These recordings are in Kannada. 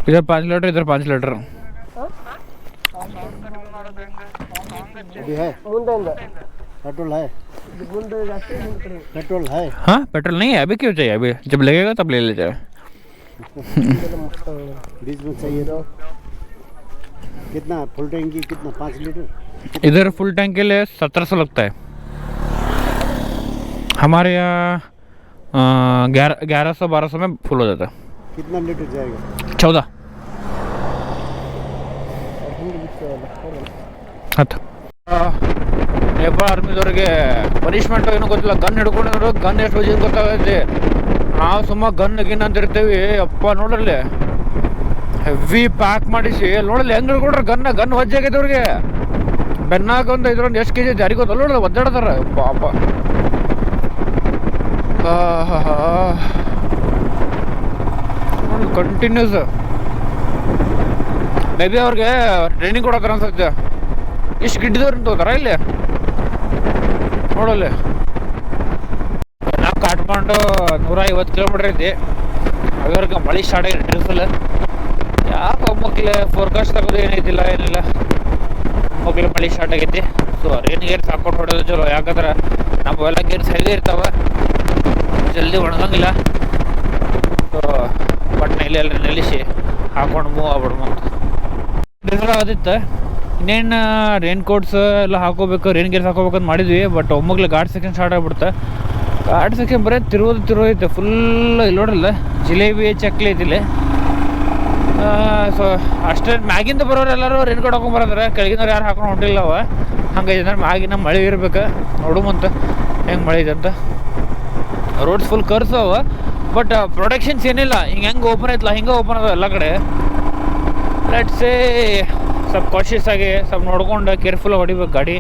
इधर 5 लीटर, इधर 5 लीटर अभी है पेट्रोल है पेट्रोल है। हाँ पेट्रोल नहीं है अभी, क्यों चाहिए? अभी जब लगेगा तब ले लेते हैं। बीच में चाहिए तो कितना फुल टैंकी कितना 5 लीटर? इधर फुल टैंक के लिए 1700 लगता है। हमारे यहाँ 1100-1200 में फुल हो जाता है। कितना लीटर जाएगा? 14 ಹತ್ತು ನೇಪಾಳ ಆರ್ಮಿದವ್ರಿಗೆ ಪನಿಷ್ಮೆಂಟ್ ಏನೋ ಗೊತ್ತಿಲ್ಲ, ಗನ್ ಹಿಡ್ಕೊಂಡಿರೋ ಗನ್ ಎಷ್ಟು ವಜನ್ ಗೊತ್ತಾಗೈತಿ. ನಾವು ಸುಮ್ಮ ಗನ್ ಗಿನ್ ಅಂತಿರ್ತೀವಿ, ಅಪ್ಪ ನೋಡ್ರಲ್ಲಿ ಹೆವಿ ಪ್ಯಾಕ್ ಮಾಡಿಸಿ ನೋಡಲಿ ಹೆಂಗೆ ಹಿಡ್ಕೊಡ್ರಿ ಗನ್ ವಜ್ಜಾಗೈತೆ ಅವ್ರಿಗೆ. ಬೆನ್ನಾಗ ಒಂದು ಇದ್ರೊಂದು ಎಷ್ಟು ಕೆಜಿ ಜಾರಿ ಗೊತ್ತಲ್ಲ ನೋಡಲ್ಲ, ಒದ್ದಾಡ್ತಾರ ಪಾಪ. ನೋಡಿ ಕಂಟಿನ್ಯೂಸ್ ಮೇ ಬಿ ಅವ್ರಿಗೆ ಟ್ರೈನಿಂಗ್ ಕೊಡತ್ತಾರ ಅನ್ಸುತ್ತೆ. ಇಷ್ಟು ಗಿಡ್ಡದವ್ರು ತಗೋತಾರ ಇಲ್ಲಿ ನೋಡಲ್ಲಿ. ನಾವು ಕಾಟ್ಮಾಂಡು 150 ಕಿಲೋಮೀಟರ್ ಐತಿ. ಅವ್ರಿಗೆ ಮಳೆ ಸ್ಟಾರ್ಟ್ ಆಗಿದೆ ಟ್ರಿಫಲ್. ಯಾಕೆ ಒಮ್ಮಕ್ಲೆ ಫೋರ್ಕಾಸ್ಟ್ ತಗೋದು ಏನೈತಿಲ್ಲ ಏನಿಲ್ಲ, ಒಮ್ಮಕ್ಲೆ ಮಳೆ ಸ್ಟಾರ್ಟ್ ಆಗೈತಿ. ಸೊ ರೇನ್ ಗೇರ್ಸ್ ಹಾಕೊಂಡು ಹೊಡೋದು ಚಲೋ, ಯಾಕಂದ್ರೆ ನಮ್ಮವೆಲ್ಲ ಗೇರ್ಸ್ ಹೆವಿ ಇರ್ತಾವ, ಜಲ್ದಿ ಒಣಗಂಗಿಲ್ಲ. ಸೊ ಬಟ್ನ ಇಲ್ಲಿ ಎಲ್ಲ ನಿಲ್ಲಿಸಿ ಹಾಕೊಂಡು ಮೂವ್ ಆಗ್ಬಿಡ್ಮ ಅಂತ ಡಿಸಲ್ ಆದಿತ್ತು. ಇನ್ನೇನು ರೇನ್ ಕೋಟ್ಸ್ ಎಲ್ಲ ಹಾಕೋಬೇಕು, ರೇನ್ ಗೇರ್ಸ್ ಹಾಕೋಬೇಕಂತ ಮಾಡಿದ್ವಿ. ಬಟ್ ಒಮ್ಮಗ್ಲೆ ಘಾಟ್ ಸೆಕ್ಷನ್ ಸ್ಟಾರ್ಟ್ ಆಗ್ಬಿಡುತ್ತೆ. ಘಾಟ್ ಸೆಕ್ಷನ್ ಬರೀ ತಿರುವೈತೆ ಫುಲ್. ಇಲ್ಲಿ ನೋಡ್ರಲ್ಲ ಜಿಲೇಬಿ ಚಕ್ಲಿ ಐತಿಲ್ಲಿ. ಸೊ ಅಷ್ಟೇ ಮ್ಯಾಗಿಂದ ಬರೋರು ಎಲ್ಲರೂ ರೇನ್ ಕೋಟ್ ಹಾಕೊಂಡ್ ಬರೋದ್ರೆ, ಕೆಳಗಿನವ್ರು ಯಾರು ಹಾಕೊಂಡು ಹೊಂಟಿಲ್ಲ ಅವ. ಹಂಗೈತೆ ಅಂದ್ರೆ ಮ್ಯಾಗಿನ ಮಳೆ ಇರ್ಬೇಕು, ನೋಡುಮಂತ ಹೆಂಗೆ ಮಳೆ ಇದೆ ಅಂತ. ರೋಡ್ಸ್ ಫುಲ್ ಕರ್ಸು ಅವ, ಬಟ್ ಪ್ರೊಟೆಕ್ಷನ್ಸ್ ಏನಿಲ್ಲ. ಹೆಂಗೆ ಓಪನ್ ಐತಲ್ಲ ಹಿಂಗೆ ಓಪನ್ ಅದಾವ ಎಲ್ಲ ಕಡೆ. ಲೆಟ್ಸೇ ಸ್ವಲ್ಪ ಕಾಶಿಯಸ್ ಆಗಿ ಸ್ವಲ್ಪ ನೋಡ್ಕೊಂಡು ಕೇರ್ಫುಲ್ ಹೊಡಿಬೇಕು ಗಾಡಿ.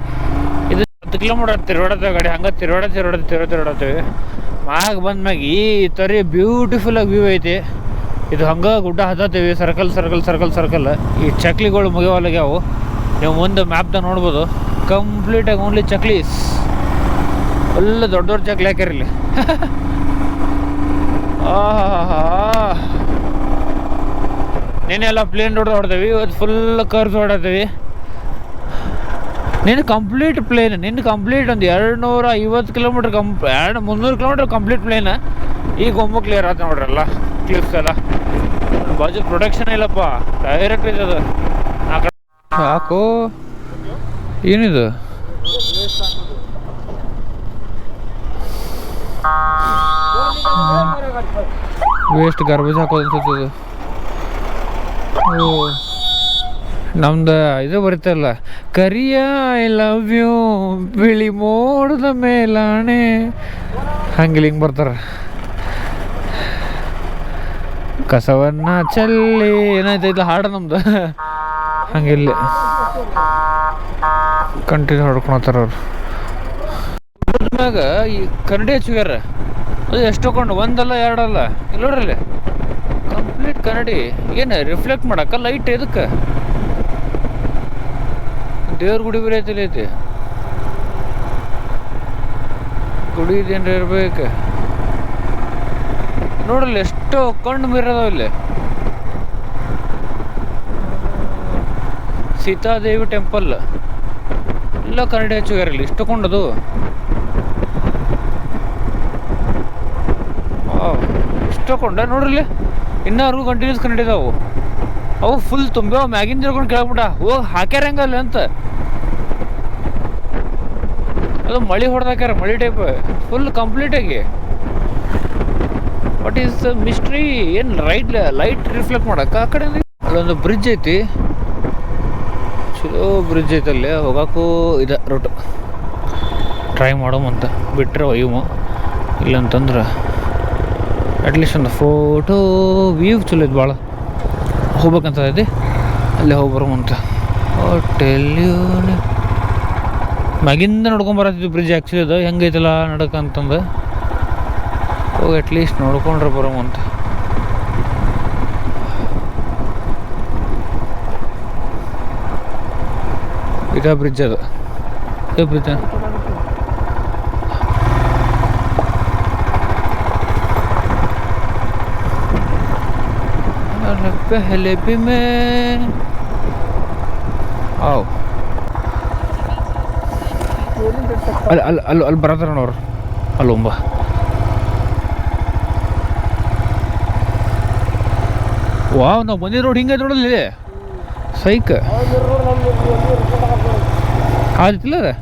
ಇದು 10 ಕಿಲೋಮೀಟರ್ ತಿರುಗಾಡತ್ತೇವೆ ಗಾಡಿ, ಹಂಗೆ ತಿರುಗಾಡತ್ತೀವಿ. ಮ್ಯಾಗ ಬಂದ್ಮ್ಯಾಗ ಈ ಥರ ಬ್ಯೂಟಿಫುಲ್ ಆಗಿ ವ್ಯೂ ಐತಿ. ಇದು ಹಂಗೆ ಗುಡ್ಡ ಹತ್ತೀವಿ, ಸರ್ಕಲ್. ಈ ಚಕ್ಲಿಗಳು ಮುಗಿಯೋಲ್ಲಾಗ್ಯಾವು. ನೀವು ಮುಂದೆ ಮ್ಯಾಪ್ದಾಗ ನೋಡ್ಬೋದು, ಕಂಪ್ಲೀಟಾಗಿ ಓನ್ಲಿ ಚಕ್ಲೀಸ್. ಫುಲ್ ದೊಡ್ಡ ಚಕ್ಲಿ ಹಾಕ್ಯಾರಿಲ್ಲಿ. ನೆನೆಲ್ಲ ಪ್ಲೇನ್ ರೋಡ್ ಹೊಡ್ತೀವಿ, ಇವತ್ತು ಫುಲ್ ಕರ್ಸ್ ಹೊಡತ್ತೀವಿ. ನಿನ್ನ ಕಂಪ್ಲೀಟ್ ಪ್ಲೇನ್, ಕಂಪ್ಲೀಟ್ ಒಂದು 250 ಕಿಲೋಮೀಟ್ರ್ 300 ಕಿಲೋಮೀಟ್ರ್ ಕಂಪ್ಲೀಟ್ ಪ್ಲೇನ್. ಈಗ ಒಮ್ಮೆ ಕ್ಲಿಯರ್ ಆಯ್ತು ನೋಡ್ರಲ್ಲ ಕ್ಲಿಪ್ಸ್ ಎಲ್ಲ. ಬಾಜು ಪ್ರೊಟೆಕ್ಷನ್ ಇಲ್ಲಪ್ಪ, ಡೈರೆಕ್ಟ್ ಇದೆ ಆ ಕಡೆ. ಸಾಕು ಏನಿದು ವೇಸ್ಟ್ ಗಾರ್ಬೇಜ್ ಹಾಕೋದು ಅನ್ಸುತ್ತೆ. ನಮ್ದು ಇದು ಬರ್ತಲ್ಲ, ಕರಿಯ ಐ ಲವ್ ಯು ಬಿಳಿ ಮೋಡದ ಮೇಲಾಣೆ, ಹಂಗೆ ಹಿಂಗೆ ಬರ್ತಾರ. ಕಸವನ್ನ ಚಲ್ಲಿ ಏನಾಯ್ತೈತಿ ಹಾಡು ನಮ್ದು, ಹಂಗಿಲ್ಲಿ ಕಂಟಿನ್ಯೂ ಹೊಡ್ಕೊಳತ್ತಾರ ಅವ್ರು. ಮ್ಯಾಗ ಈ ಕನ್ನಡಿ ಹಚ್ಚಿಗ್ಯಾರ, ಅದು ಎಷ್ಟು ತಗೊಂಡು ಒಂದಲ್ಲ ಎರಡಲ್ಲ. ಇಲ್ಲಿ ನೋಡ್ರಲ್ಲಿ ಕಂಪ್ಲೀಟ್ ಕನ್ನಡಿ. ಏನು ರಿಫ್ಲೆಕ್ಟ್ ಮಾಡಕ್ಕ ಲೈಟ್ ಎದಕ್ಕೆ? ದೇವ್ರ ಗುಡಿ ಬೇರೆ ಐತಿ. ಗುಡಿ ಇದೇನ್ರಿ ಇರ್ಬೇಕು ನೋಡ್ರಲ್ಲಿ, ಎಷ್ಟು ಕಣ್ಣು ಮೀರದಾವ ಇಲ್ಲಿ. ಸೀತಾದೇವಿ ಟೆಂಪಲ್ ಎಲ್ಲ ಕನ್ನಡಿ ಹಚ್ಚಿಗ್ಯಾರಲ್ಲಿ, ಇಷ್ಟು ಕೊಂಡದು. ಇಷ್ಟು ಕೊಂಡ ನೋಡ್ರಲ್ಲಿ, ಇನ್ನೂ ಕಂಟಿನ್ಯೂಸ್ ಕನ್ನಡಿ ಇದಾವು. ಅವು ಫುಲ್ ತುಂಬ ಮ್ಯಾಗಿಂದ ತಿಳ್ಕೊಂಡು ಕೇಳ್ಬಿಟ್ಟ ಹೋಗಿ ಹಾಕ್ಯಾರ ಹೆಂಗಲ್ಲ ಅಂತ. ಅದು ಮಳೆ ಹೊಡೆದಾಕ್ಯಾರ, ಮಳೆ ಟೈಪ್ ಫುಲ್ ಕಂಪ್ಲೀಟಾಗಿ. What is mystery? ಏನು ಲೈಟ್ ರಿಫ್ಲೆಕ್ಟ್ ಮಾಡಕ್ಕೆ ಆ ಕಡೆ ಅಲ್ಲೊಂದು ಬ್ರಿಡ್ಜ್ ಐತಿ, ಚಲೋ ಬ್ರಿಡ್ಜ್ ಐತೆ. ಅಲ್ಲಿ ಹೋಗೋಕ್ಕೂ ಇದೆ ರೂಟ್, ಟ್ರೈ ಮಾಡೋಮಂತ. ಬಿಟ್ಟರೆ ಒಯ್ಯಮು, ಇಲ್ಲಂತಂದ್ರೆ ಅಟ್ಲೀಸ್ಟ್ ಒಂದು ಫೋಟೋ ವ್ಯೂ ಚಲೋ ಐತೆ ಭಾಳ. ಹೋಗ್ಬೇಕಂತ ಐತಿ, ಅಲ್ಲೇ ಹೋಗಿ ಬರೋಮಂತ. ಹೋಟೆಲ್ ಮ್ಯಾಗಿಂದ ನೋಡ್ಕೊಂಬರತ್ತಿದ್ದು ಬ್ರಿಡ್ಜ್ ಆ್ಯಕ್ಚುಲಿ ಅದು ಹೆಂಗೈತಲ್ಲ ನಡಕಂತಂದು. ಹೋಗಿ ಅಟ್ಲೀಸ್ಟ್ ನೋಡ್ಕೊಂಡ್ರೆ ಬರೋಮಂತ. ಇದೇ ಬ್ರಿಡ್ಜ್ ಅದು, ಇದೇ ಬ್ರಿಡ್ಜ್. पहले भी मैं आओ ಅಲ್ಲಿ ಬರತ್ತಾರ ನೋಡ್ರು ಅಲ್ಲೊಂಬ ವಾವ್ ನಾವು ಬಂದಿರೋ ರೋಡ್ ಹಿಂಗೆ ನೋಡಲಿ ಸೈಕ್ ಆದಿತ್ತಿಲ್ಲ ಅದ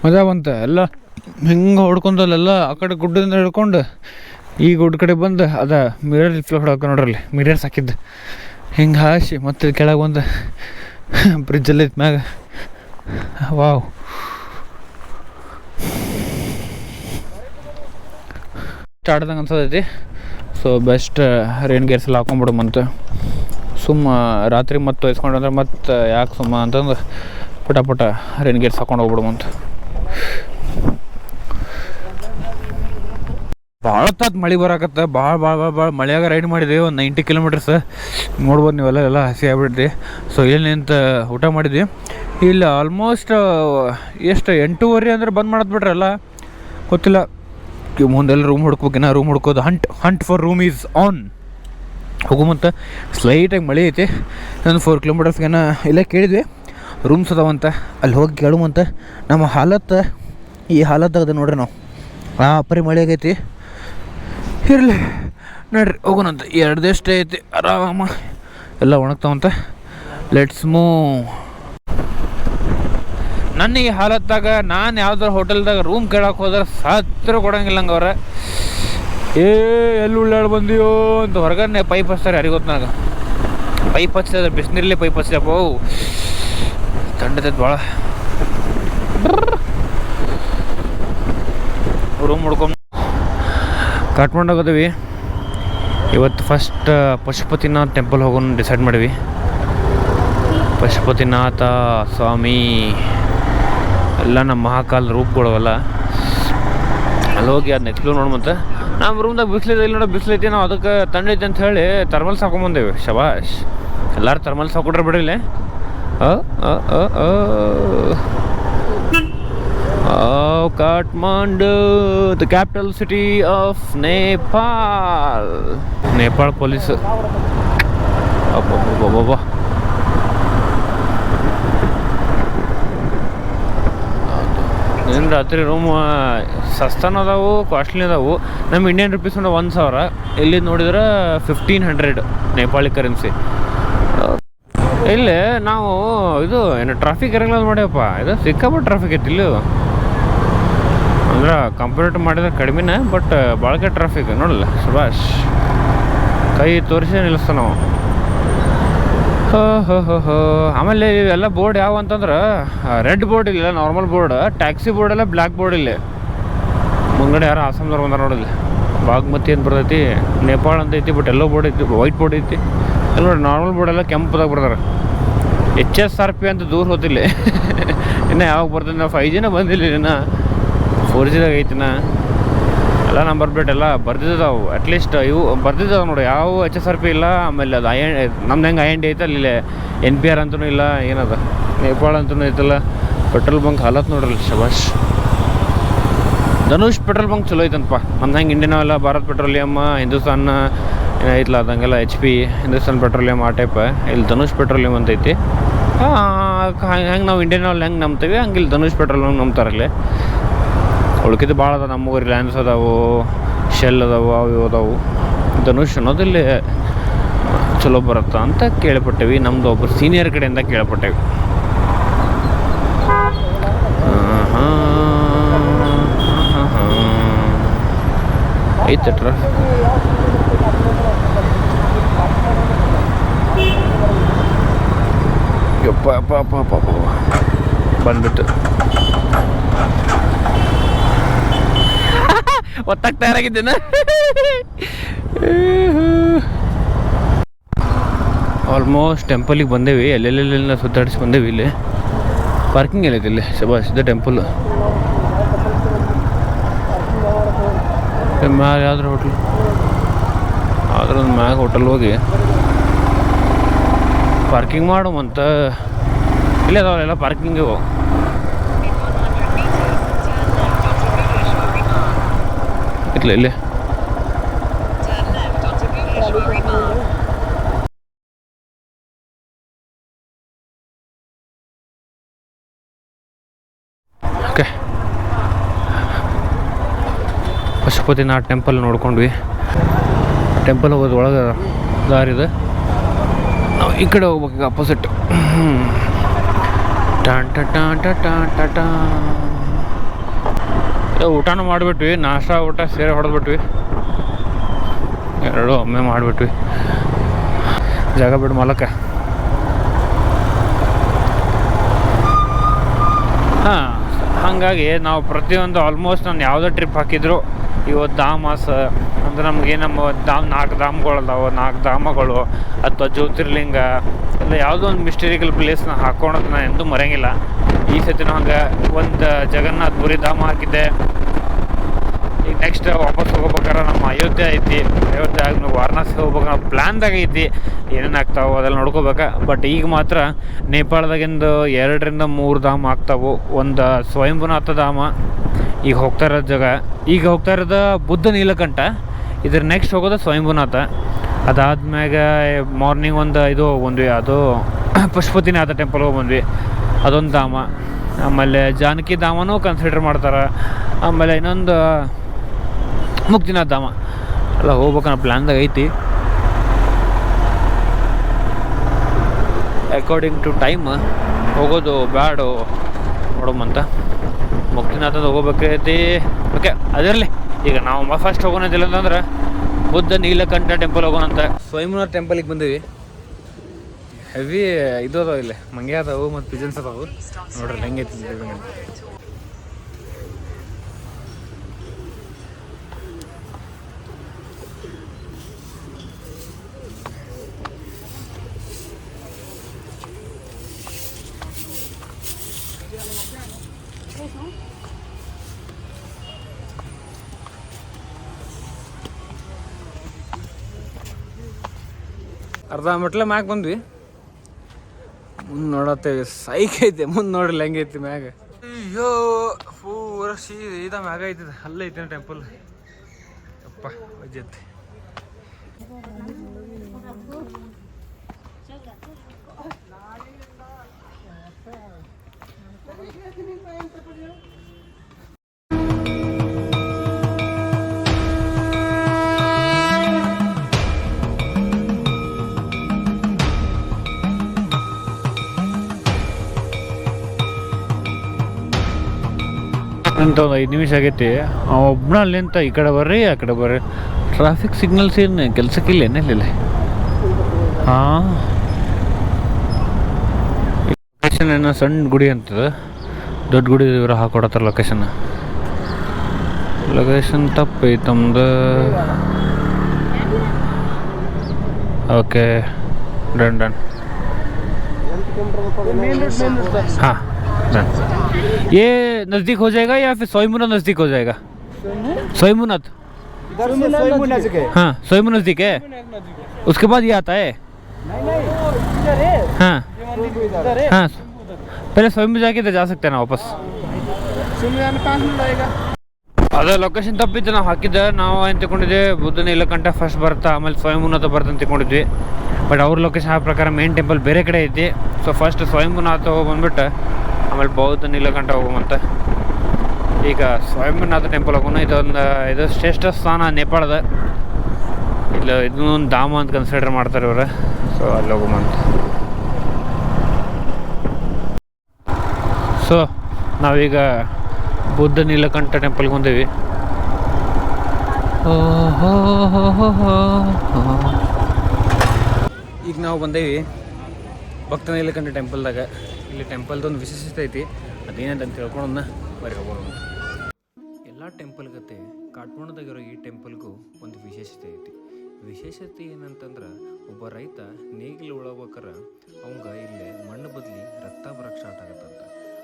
ಮಜಾ ಬಂತ ಎಲ್ಲ ಹಿಂಗೆ ಹೊಡ್ಕೊಂಡಲ್ಲೆಲ್ಲ ಆ ಕಡೆ ಗುಡ್ಡದಿಂದ ಹಿಡ್ಕೊಂಡು ಈ ಗುಡ್ಡ ಕಡೆ ಬಂದು ಅದ ಮಿರರ್ ರಿಫ್ಲೆಕ್ಟ್ ಹಾಕೋ ನೋಡ್ರಲ್ಲಿ ಮಿರರ್ಸ್ ಹಾಕಿದ್ದು ಹಿಂಗೆ ಹಾಸಿ ಮತ್ತೆ ಕೆಳಗೆ ಬಂದು ಬ್ರಿಡ್ಜಲ್ಲಿ ಮ್ಯಾಗ ವಾವ್ ಸ್ಟಾರ್ಟ್ದಂಗೆ ಅನ್ಸತೈತಿ ಸೊ ಬೆಸ್ಟ್ ರೈನ್ ಗೇರ್ಸ್ ಎಲ್ಲ ಹಾಕೊಂಡ್ಬಿಡಮಂತ ಸುಮ್ಮ ರಾತ್ರಿ ಮತ್ತೆ ತೊಯ್ಸ್ಕೊಂಡು ಅಂದ್ರೆ ಮತ್ತೆ ಯಾಕೆ ಸುಮ್ಮ ಅಂತಂದು ಪಟ ರೈನ್ ಗೇರ್ಸ್ ಹಾಕೊಂಡು ಹೋಗ್ಬಿಡಮಂತ ಭಾಳ ಹೊತ್ತಾತ್ ಮಳೆ ಬರಾಕತ್ತ ಭಾಳ ಮಳೆಯಾಗ ರೈಡ್ ಮಾಡಿದ್ವಿ ಒಂದು 90 ಕಿಲೋಮೀಟರ್ಸ್ ನೋಡ್ಬೋದು ನೀವೆಲ್ಲ ಎಲ್ಲ ಹಸಿ ಆಗ್ಬಿಟ್ಟಿದ್ವಿ ಸೊ ಇಲ್ಲಿ ನಿಂತ ಊಟ ಮಾಡಿದ್ವಿ ಇಲ್ಲಿ ಆಲ್ಮೋಸ್ಟ್ ಎಷ್ಟು 8:30 ಅಂದ್ರೆ ಬಂದ್ ಮಾಡತ್ ಬಿಟ್ರೆ ಎಲ್ಲ ಗೊತ್ತಿಲ್ಲ ಮುಂದೆಲ್ಲ ರೂಮ್ ಹುಡ್ಕೋಕಿನ್ನ ರೂಮ್ ಹುಡ್ಕೋದು hunt for room is on ಹೋಗುಮಂತ ಸ್ಲೈಟಾಗಿ ಮಳೆ ಐತಿ ಒಂದು 4 ಕಿಲೋಮೀಟರ್ಸ್ಗೇನ ಇಲ್ಲೇ ಕೇಳಿದ್ವಿ ರೂಮ್ಸ್ ಅದಾವಂತ ಅಲ್ಲಿ ಹೋಗಿ ಕೇಳುವಂತ ನಮ್ಮ ಹಾಲತ್ತು ಈ ಹಾಲತ್ತಾಗದ ನೋಡ್ರಿ ನಾವು ಆ ಪರಿ ಮಳೆ ಆಗೈತಿ ಇರಲಿ ನೋಡ್ರಿ ಹೋಗೋಣಂತ 2 ದಿವಸ ಐತಿ ಆರಾಮ ಎಲ್ಲ ಒಣಗ್ತಾವಂತ ಲೆಟ್ಸ್ ಮೂವ್ ನನ್ನ ಈ ಹಾಲತ್ತಾಗ ನಾನು ಯಾವ್ದಾರು ಹೋಟೆಲ್ದಾಗ ರೂಮ್ ಕೇಳಕ್ಕೆ ಹೋದ್ರೆ ಸತ್ರ ಕೊಡಂಗಿಲ್ಲ ಹಂಗೆ ಅವ್ರೆ ಎಲ್ಲಿ ಉಳ್ಳಾಡ್ ಬಂದೀವೋ ಅಂತ ಹೊರಗಡೆ ಪೈಪ್ ಹಚ್ತಾರೆ ಯಾರಿಗೆ ಗೊತ್ತು ನನಗೆ ಪೈಪ್ ಹಚ್ಚಿದ್ರೆ ಬಿಸಿನೀರಲ್ಲಿ ಪೈಪ್ ಹಚ್ಚಪ್ಪ ಓ ಥಂಡತೈತೆ ಭಾಳ ರೂಮ್ ಹುಡ್ಕೊಂಡು ಕಾಟ್ಮಂಡು ಹೋಗೋದೀವಿ ಇವತ್ತು ಫಸ್ಟ್ ಪಶುಪತಿನಾಥ್ ಟೆಂಪಲ್ ಹೋಗೋಣ ಡಿಸೈಡ್ ಮಾಡೀವಿ ಪಶುಪತಿನಾಥ ಸ್ವಾಮಿ ಎಲ್ಲ ನಮ್ಮ ಮಹಾಕಾಲ ರೂಪಗಳವಲ್ಲ ಅಲ್ಲಿ ಹೋಗಿ ಅದನ್ನ ಎಕ್ಸ್ಪ್ಲೋರ್ ನೋಡ್ಮಂತ ನಮ್ಮ ರೂಮ್ದಾಗ ಬಿಸಿಲಿದೆ ಇಲ್ಲಿ ನೋಡೋ ಬಿಸಿಲೈತಿ ನಾವು ಅದಕ್ಕೆ ತಂಡೈತಿ ಅಂತ ಹೇಳಿ ಥರ್ಮಲ್ಸ್ ಹಾಕೊಂಬಂದೇವಿ ಶಬಾಷ್ ಎಲ್ಲರೂ ಥರ್ಮಲ್ಸ್ ಹಾಕೊಂಡ್ರೆ ಬಿಡಿಲ್ಲ Kathmandu the capital city of Nepal police ಅಬ್ಬಬ್ಬಬ್ಬ ಏನು ರಾತ್ರಿ ರೂಮ್ ಸಸ್ತಾನು ಅದಾವು ಕಾಸ್ಟ್ಲಿ ಅದಾವು ನಮ್ಮ ಇಂಡಿಯನ್ ರುಪೀಸ್ ನೋಡಿ 1,000 ಇಲ್ಲಿ ನೋಡಿದ್ರೆ 1,500 ನೇಪಾಳಿ ಕರೆನ್ಸಿ ಇಲ್ಲಿ ನಾವು ಇದು ಏನು ಟ್ರಾಫಿಕ್ ಇರಂಗಿಲ್ಲ ಮಾಡ್ಯಪ್ಪ ಇದು ಸಿಕ್ಕಾಪಟ್ಟೆ ಟ್ರಾಫಿಕ್ ಐತಿ ಇಲ್ಲಿ ಅಂದ್ರೆ ಕಂಪೇರ್ ಮಾಡಿದ್ರೆ ಕಡಿಮೆನೇ ಬಟ್ ಭಾಳಕೆ ಟ್ರಾಫಿಕ್ ನೋಡಲ್ಲ ಸುಭಾಷ್ ಕೈ ತೋರಿಸಿ ನಿಲ್ಲಿಸ್ತಾವ ನಾವು ಆಮೇಲೆ ಇವೆಲ್ಲ ಬೋರ್ಡ್ ಯಾವ ಅಂತಂದ್ರೆ ರೆಡ್ ಬೋರ್ಡ್ ಇಲ್ಲ ನಾರ್ಮಲ್ ಬೋರ್ಡ್ ಟ್ಯಾಕ್ಸಿ ಬೋರ್ಡ್ ಎಲ್ಲ ಬ್ಲ್ಯಾಕ್ ಬೋರ್ಡ್ ಇಲ್ಲಿ ಮುಂಗಡೆ ಯಾರು ಆಸಾಮ್ದವ್ರು ಬಂದಾರ ನೋಡಿಲ್ಲ ಬಾಗ್ಮತಿ ಅಂತ ಬರ್ತೈತಿ ನೇಪಾಳ ಅಂತ ಐತಿ ಬಟ್ ಎಲ್ಲೋ ಬೋರ್ಡ್ ಐತಿ ವೈಟ್ ಬೋರ್ಡ್ ಐತಿ ಎಲ್ಲ ನೋಡಿ ನಾರ್ಮಲ್ ಬೋರ್ಡ್ ಎಲ್ಲ ಕೆಂಪದಾಗ ಬರ್ತಾರೆ HSRP ಅಂತ ದೂರ ಹೋತಿಲ್ಲ ಇನ್ನು ಯಾವಾಗ ಬರ್ತದೆ ನಾವು 5Gನ ಬಂದಿಲ್ಲ ಇನ್ನು 4Gದಾಗ ಐತಿನ ಎಲ್ಲ ನಂಬರ್ ಪ್ಲೇಟ್ ಎಲ್ಲ ಬರ್ದಿದ್ದಾವೆ ಅಟ್ಲೀಸ್ಟ್ ಇವು ಬರ್ದಿದ್ದಾವೆ ನೋಡಿ ಯಾವ HSRP ಇಲ್ಲ ಆಮೇಲೆ ಅದು ನಮ್ದು ಹೆಂಗೆ IND ಐತೆ ಅಲ್ಲಿ NPR ಅಂತೂ ಇಲ್ಲ ಏನದ ನೇಪಾಳ ಅಂತೂ ಐತಲ್ಲ ಪೆಟ್ರೋಲ್ ಬಂಕ್ ಹಾಲತ್ ನೋಡ್ರಲ್ಲ ಶಬಾಷ್ ಧನುಷ್ ಪೆಟ್ರೋಲ್ ಬಂಕ್ ಚಲೋ ಐತಂತಪ್ಪ ನಮ್ದು ಹೆಂಗೆ ಇಂಡಿಯನ್ ಎಲ್ಲ ಭಾರತ್ ಪೆಟ್ರೋಲಿಯಮ್ ಹಿಂದೂಸ್ತಾನ್ ಏನೈತಲ್ಲ ಅದಂಗೆಲ್ಲ HP ಹಿಂದೂಸ್ತಾನ್ ಪೆಟ್ರೋಲಿಯಮ್ ಆ ಟೈಪ್ ಇಲ್ಲಿ ಧನುಷ್ ಪೆಟ್ರೋಲಿಯಮ್ ಅಂತ ಐತಿ ಹೆಂಗೆ ನಾವು ಇಂಡಿಯನ್ ಆಯಿಲ್ ಹೆಂಗೆ ನಂಬ್ತೀವಿ ಹಂಗೆ ಇಲ್ಲಿ ಧನುಷ್ ಪೆಟ್ರೋಲಿಯಮ್ ನಂಬ್ತಾರಲ್ಲಿ ಉಳ್ಕಿದ್ದು ಭಾಳ ಅದ ನಮ್ಮ ರಿಲಯನ್ಸ್ ಅದಾವು ಶೆಲ್ ಅದಾವು ಅವು ಇವು ಅದಾವು ಧನುಷ್ ಅನ್ನೋದು ಇಲ್ಲಿ ಚಲೋ ಬರುತ್ತಾ ಅಂತ ಕೇಳ್ಪಟ್ಟೇವಿ ನಮ್ಮದು ಒಬ್ಬರು ಸೀನಿಯರ್ ಕಡೆಯಿಂದ ಕೇಳ್ಪಟ್ಟೇವಿ ಐತಟ್ರ ಯಪ್ಪ ಅಪ್ಪ ಅಪ್ಪ ಅಪ್ಪ ಅಪ್ಪ ಬಂದ್ಬಿಟ್ಟು ಒತ್ತಾಗ ತಯಾರಾಗಿದ್ದೇನ ಆಲ್ಮೋಸ್ಟ್ ಟೆಂಪಲಿಗೆ ಬಂದೇವಿ ಎಲ್ಲೆಲ್ಲೆಲ್ಲ ಸುತ್ತಾಡಿಸಿ ಬಂದೇವಿ ಇಲ್ಲಿ ಪಾರ್ಕಿಂಗ್ ಏನೈತಿ ಇಲ್ಲಿ ಶಬಾಷ್ ಇದೆ ಟೆಂಪಲ್ ಮ್ಯಾಲೆ ಯಾವ್ದ್ರ ಹೋಟ್ಲ್ ಆದ್ರೆ ಒಂದು ಮ್ಯಾಗ ಹೋಟೆಲ್ ಹೋಗಿ ಪಾರ್ಕಿಂಗ್ ಮಾಡುವಂತ ಇಲ್ಲೇ ಅದಾವಲ್ಲ ಪಾರ್ಕಿಂಗ್ ಇವು ಇಲ್ಲೇ ಓಕೆ ಪಶುಪತಿನಾಥ್ ಟೆಂಪಲ್ ನೋಡ್ಕೊಂಡ್ವಿ ಟೆಂಪಲ್ ಹೋಗೋದು ಒಳಗೆ ದಾರಿದೆ ನಾವು ಈ ಕಡೆ ಹೋಗ್ಬೇಕು ಈಗ ಅಪೋಸಿಟ್ ಊಟನೂ ಮಾಡಿಬಿಟ್ವಿ ನಾಷ್ಟ ಊಟ ಸೇರಿ ಹೊಡೆದ್ಬಿಟ್ವಿ ಎರಡು ಒಮ್ಮೆ ಮಾಡಿಬಿಟ್ವಿ ಜಾಗ ಬಿಡು ಮಾಲಕ ಹಾಂ ಹಾಗಾಗಿ ನಾವು ಪ್ರತಿಯೊಂದು ಆಲ್ಮೋಸ್ಟ್ ನಾನು ಯಾವುದೇ ಟ್ರಿಪ್ ಹಾಕಿದ್ರು ಇವತ್ತು ಧಾಮಾಸ ಅಂದರೆ ನಮಗೆ ನಮ್ಮ 4 ಧಾಮಗಳದಾವೆ 4 ಧಾಮಗಳು ಅಥವಾ ಜ್ಯೋತಿರ್ಲಿಂಗ ಇಲ್ಲ ಯಾವುದೋ ಒಂದು ಮಿಸ್ಟರಿಕಲ್ ಪ್ಲೇಸ್ನ ಹಾಕೋಣಕ್ಕೆ ನಾನು ಎಂದೂ ಮರೆಯಂಗಿಲ್ಲ ಈ ಸತಿನೂ ಹಂಗೆ ಒಂದು ಜಗನ್ನಾಥಪುರಿ ಧಾಮ ಹಾಕಿದ್ದೆ ಈಗ ನೆಕ್ಸ್ಟ್ ವಾಪಸ್ ಹೋಗ್ಬೇಕಾರೆ ನಮ್ಮ ಅಯೋಧ್ಯೆ ಐತಿ ಅಯೋಧ್ಯೆ ಆಗಿ ವಾರಣಾಸಿ ಹೋಗ್ಬೇಕು ನಾವು ಪ್ಲ್ಯಾನ್ದಾಗ ಐತಿ ಏನೇನು ಆಗ್ತಾವೆ ಅದೆಲ್ಲ ನೋಡ್ಕೋಬೇಕು ಬಟ್ ಈಗ ಮಾತ್ರ ನೇಪಾಳದಾಗಿಂದು 2ರಿಂದ 3 ಧಾಮ ಆಗ್ತಾವೆ ಒಂದು ಸ್ವಯಂಭುನಾಥ ಧಾಮ ಈಗ ಹೋಗ್ತಾ ಇರೋದು ಜಾಗ ಈಗ ಹೋಗ್ತಾ ಇರೋದು ಬುದ್ಧ ನೀಲಕಂಠ ಇದ್ರ ನೆಕ್ಸ್ಟ್ ಹೋಗೋದು ಸ್ವಯಂಭುನಾಥ ಅದಾದ್ಮ್ಯಾಗ ಮಾರ್ನಿಂಗ್ ಒಂದು ಇದು ಹೋಗ್ಬಂದ್ವಿ ಅದು ಪಶುಪತಿನಾಥ ಟೆಂಪಲ್ ಹೋಗ್ಬಂದ್ವಿ ಅದೊಂದು ಧಾಮ ಆಮೇಲೆ ಜಾನಕಿ ಧಾಮನೂ ಕನ್ಸಿಡರ್ ಮಾಡ್ತಾರೆ ಆಮೇಲೆ ಇನ್ನೊಂದು ಮುಕ್ತಿನಾಥ ಧಾಮ ಎಲ್ಲ ಹೋಗ್ಬೇಕನ್ನೋ ಪ್ಲ್ಯಾನ್ದಾಗ ಐತಿ ಅಕಾರ್ಡಿಂಗ್ ಟು ಟೈಮ್ ಹೋಗೋದು ಬ್ಯಾಡು ನೋಡೋಮಂತ ಮುಕ್ತಿನಾಥದ ಹೋಗ್ಬೇಕೈತಿ ಓಕೆ ಅದರಲ್ಲಿ ಈಗ ನಾವು ಫಸ್ಟ್ ಹೋಗೋಣದಿಲ್ಲ ಅಂತಂದ್ರೆ ಬುದ್ಧ ನೀಲಕಂಠ ಟೆಂಪಲ್ ಹೋಗೋಣಂತ ಸ್ವಯಂಭುನಾಥ ಟೆಂಪಲಿಗೆ ಬಂದೀವಿ ಹೆವಿ ಇದು ಅದಾವ ಇಲ್ಲಿ ಮಂಗೆ ಅದಾವು ಮತ್ತು ಪಿಜನ್ಸ್ ಅದಾವು ನೋಡ್ರಿ ಹೆಂಗೈತಿ ಅರ್ಧ ಮೆಟ್ಲ ಮ್ಯಾಗ ಬಂದ್ವಿ ಮುಂದೆ ನೋಡತ್ತೇವೆ ಸೈಕ್ ಐತೆ ಮುಂದೆ ನೋಡ್ರಿ ಹೆಂಗೈತಿ ಮ್ಯಾಗ ಅಯ್ಯೋ ಪೂರ ಸೀದಾ ಮ್ಯಾಗ ಐತಿದ ಅಲ್ಲೇ ಐತಿ ಟೆಂಪಲ್ ಅಪ್ಪ ವಜ್ಜೈತಿ ಅಂತ ಒಂದು 5 ನಿಮಿಷ ಆಗೈತಿ ಒಬ್ಬನ ಅಲ್ಲಿಂತ ಈ ಕಡೆ ಬರ್ರಿ ಆ ಕಡೆ ಬರ್ರಿ ಟ್ರಾಫಿಕ್ ಸಿಗ್ನಲ್ಸ್ ಏನು ಕೆಲ್ಸಕ್ಕಿಲ್ಲ ಏನಿಲ್ಲ ಹಾಂ ಲೊಕೇಶನ್ ಏನೋ ಸಣ್ಣ ಗುಡಿ ಅಂತದ ದೊಡ್ಡ ಗುಡಿ ಇವ್ರು ಹಾಕೊಡತ್ತಾರ ಲೊಕೇಶನ್ ತಪ್ಪೈತಿ ತಮ್ಮದು ಓಕೆ ಡನ್ हाँ डन ये नज़दीक हो जाएगा या फिर सोईमुना नज़दीक हो जाएगा सोईमुनाथ हाँ सोईमुना नज़दीक है उसके बाद ये आता है हाँ हाँ पहले सोईमुना जाके इधर जा सकते हैं ना वापस ಅದೇ ಲೊಕೇಶನ್ ತಪ್ಪಿದ್ದು ನಾವು ಹಾಕಿದ್ದೆ ನಾವು ಏನು ತಿಳ್ಕೊಂಡಿದ್ವಿ ಬುದ್ಧ ನೀಲಕಂಠ ಫಸ್ಟ್ ಬರ್ತಾ ಆಮೇಲೆ ಸ್ವಯಂಭುನಾಥ ಬರ್ತಂತ ತಿಳ್ಕೊಂಡಿದ್ವಿ ಬಟ್ ಅವ್ರ ಲೊಕೇಶನ್ ಆ ಪ್ರಕಾರ ಮೇನ್ ಟೆಂಪಲ್ ಬೇರೆ ಕಡೆ ಐತಿ ಸೊ ಫಸ್ಟ್ ಸ್ವಯಂಭುನಾಥ ಹೋಗಿ ಬಂದ್ಬಿಟ್ಟು ಆಮೇಲೆ ಬೌದ್ಧ ನೀಲಕಂಠ ಹೋಗುವಂತ ಈಗ ಸ್ವಯಂಭುನಾಥ ಟೆಂಪಲ್ ಹೋಗೋಣ ಇದು ಶ್ರೇಷ್ಠ ಸ್ಥಾನ ನೇಪಾಳದ ಇಲ್ಲ ಇದನ್ನೊಂದು ಧಾಮ ಅಂತ ಕನ್ಸಿಡರ್ ಮಾಡ್ತಾರೆ ಇವರು ಸೊ ಅಲ್ಲಿ ಹೋಗುವಂತ ಸೊ ನಾವೀಗ ಬುದ್ಧ ನೀಲಕಂಠ ಟೆಂಪಲ್ಗೆ ಬಂದೇವಿ ಈಗ ನಾವು ಬಂದೇವಿ ಭಕ್ತ ನೀಲಕಂಠ ಟೆಂಪಲ್ದಾಗ ಇಲ್ಲಿ ಟೆಂಪಲ್ದೊಂದು ವಿಶೇಷತೆ ಐತಿ ಅದೇನಂತ ತಿಳ್ಕೊಳ್ಳೋಣ ಬರೀ ಹೋಗೋಣ ಎಲ್ಲ ಟೆಂಪಲ್ ಗತೆ ಕಾಠ್ಮಂಡುದಾಗಿರೋ ಈ ಟೆಂಪಲ್ಗೂ ಒಂದು ವಿಶೇಷತೆ ಐತಿ ವಿಶೇಷತೆ ಏನಂತಂದ್ರೆ ಒಬ್ಬ ರೈತ ನೇಗಿಲು ಉಳಬೇಕಾರೆ ಅವಂಗ ಇಲ್ಲೇ ಮಣ್ಣು ಬದಲಿ ರಕ್ತ ಬರಕ್ಕೆ ಸ್ಟಾರ್ಟ್ ಆಗತ್ತಂತ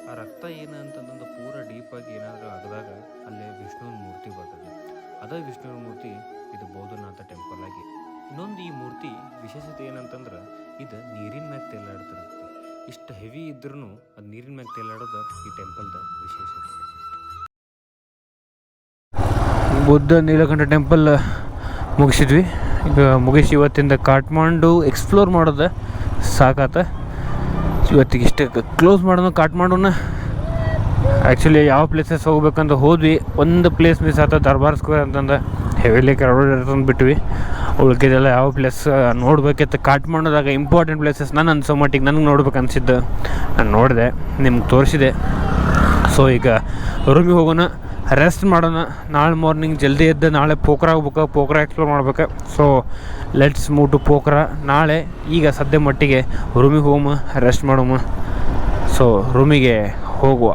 ಆ ರಕ್ತ ಏನಂತಂದು ಪೂರ ಡೀಪಾಗಿ ಏನಾದರೂ ಆಗದಾಗ ಅಲ್ಲೇ ವಿಷ್ಣುವಿನ ಮೂರ್ತಿ ಬರ್ತದೆ ಆ ಅದೇ ವಿಷ್ಣುವಿನ ಮೂರ್ತಿ ಇದು ಬೌದ್ಧನಾಥ ಟೆಂಪಲ್ ಆಗಿ. ಇನ್ನೊಂದು ಈ ಮೂರ್ತಿ ವಿಶೇಷತೆ ಏನಂತಂದ್ರೆ ಇದು ನೀರಿನ ಮ್ಯಾಗ ತೇಲಾಡ್ತಿರುತ್ತೆ. ಇಷ್ಟು ಹೆವಿ ಇದ್ರೂ ಅದು ನೀರಿನ ಮ್ಯಾಗ ತೇಲಾಡೋದು ಈ ಟೆಂಪಲ್ದ ವಿಶೇಷತೆ. ಬುದ್ಧ ನೀಲಕಂಠ ಟೆಂಪಲ್ ಮುಗಿಸಿದ್ವಿ. ಈಗ ಮುಗಿಸಿ ಇವತ್ತಿಂದ ಕಾಠ್ಮಂಡು ಎಕ್ಸ್ಪ್ಲೋರ್ ಮಾಡೋದು ಸಾಕಾತ. ಇವತ್ತಿಗೆ ಇಷ್ಟೇ ಕ್ಲೋಸ್ ಮಾಡೋಣ ಕಾಠ್ಮಂಡುನ. ಆ್ಯಕ್ಚುಲಿ ಯಾವ ಪ್ಲೇಸಸ್ ಹೋಗ್ಬೇಕಂತ ಹೋದ್ವಿ, ಒಂದು ಪ್ಲೇಸ್ ಮಿಸ್ ಆತ, ದರ್ಬಾರ್ ಸ್ಕ್ವೇರ್ ಅಂತಂದು ಹೆವಿಲಿ ಕ್ರೌಡೆಡ್ ಇರ್ತಂದು ಬಿಟ್ವಿ. ಉಳ್ಕಿದೆಲ್ಲ ಯಾವ ಪ್ಲೇಸ್ ನೋಡ್ಬೇಕಿತ್ತು ಕಾಠ್ಮಂಡುದಾಗ ಇಂಪಾರ್ಟೆಂಟ್ ಪ್ಲೇಸಸ್ ನಾನು ಅನ್ಸೋ ಮಟ್ಟಿಗೆ ನನಗೆ ನೋಡ್ಬೇಕು ಅನಿಸಿದ್ದು ನಾನು ನೋಡಿದೆ, ನಿಮ್ಗೆ ತೋರಿಸಿದೆ. ಸೊ ಈಗ ರೂಮಿಗೆ ಹೋಗೋಣ, ರೆಸ್ಟ್ ಮಾಡೋಣ. ನಾಳೆ ಮಾರ್ನಿಂಗ್ ಜಲ್ದಿ ಎದ್ದು ನಾಳೆ ಪೋಖ್ರಾ ಹೋಗ್ಬೇಕು, ಪೋಖ್ರಾ ಎಕ್ಸ್ಪ್ಲೋರ್ ಮಾಡ್ಬೇಕು. So let's move to Pokhara ನಾಳೆ. ಈಗ ಸದ್ಯ ಮಟ್ಟಿಗೆ ರೂಮಿಗೆ ಹೋಗಮ್ಮ, ರೆಸ್ಟ್ ಮಾಡೋಮ್ಮ. ಸೊ ರೂಮಿಗೆ ಹೋಗುವ.